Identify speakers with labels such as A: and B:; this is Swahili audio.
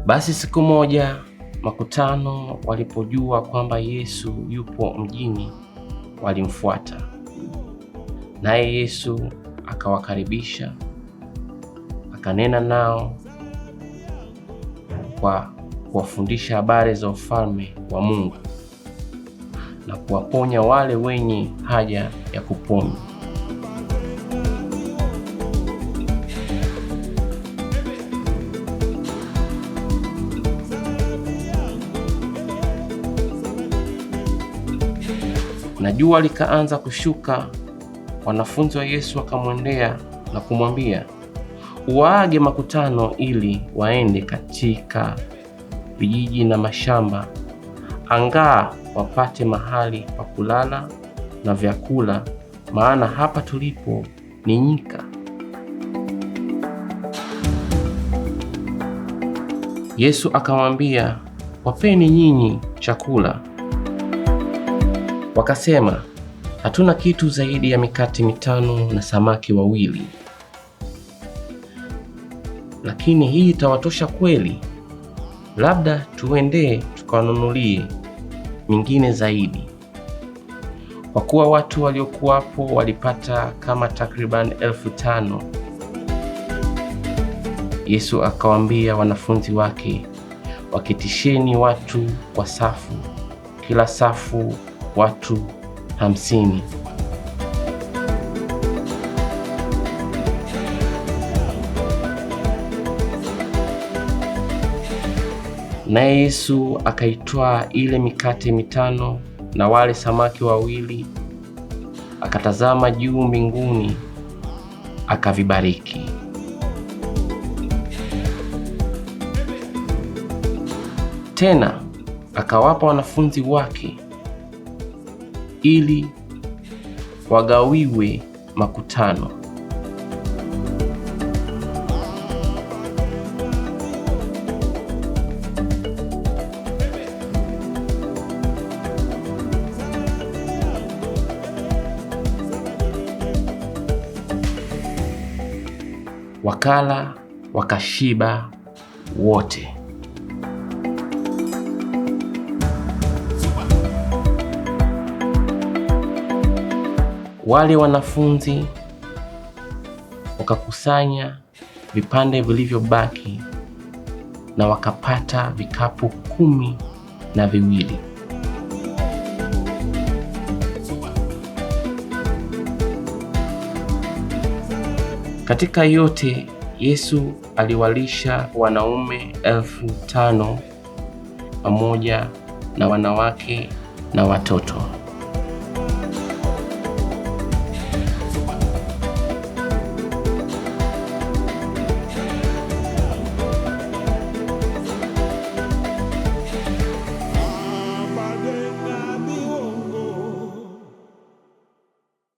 A: Basi siku moja makutano walipojua kwamba Yesu yupo mjini, walimfuata. Naye Yesu akawakaribisha, akanena nao kwa kuwafundisha habari za ufalme wa Mungu na kuwaponya wale wenye haja ya kuponywa. Na jua likaanza kushuka, wanafunzi wa Yesu wakamwendea na kumwambia, uwaage makutano ili waende katika vijiji na mashamba, angaa wapate mahali pa kulala na vyakula, maana hapa tulipo ni nyika. Yesu akamwambia, wapeni nyinyi chakula. Wakasema, hatuna kitu zaidi ya mikate 5 na samaki 2. Lakini hii itawatosha kweli? Labda tuende tukawanunulie mingine zaidi. Kwa kuwa watu waliokuwapo walipata kama takriban 5,000. Yesu akawaambia wanafunzi wake, wakitisheni watu kwa safu, kila safu watu 50. Naye Yesu akaitwaa ile mikate 5 na wale samaki 2, akatazama juu mbinguni, akavibariki. Tena akawapa wanafunzi wake ili wagawiwe makutano. Wakala wakashiba wote. Wale wanafunzi wakakusanya vipande vilivyobaki na wakapata vikapu 12. Katika yote Yesu aliwalisha wanaume 5,000 pamoja na wanawake na watoto.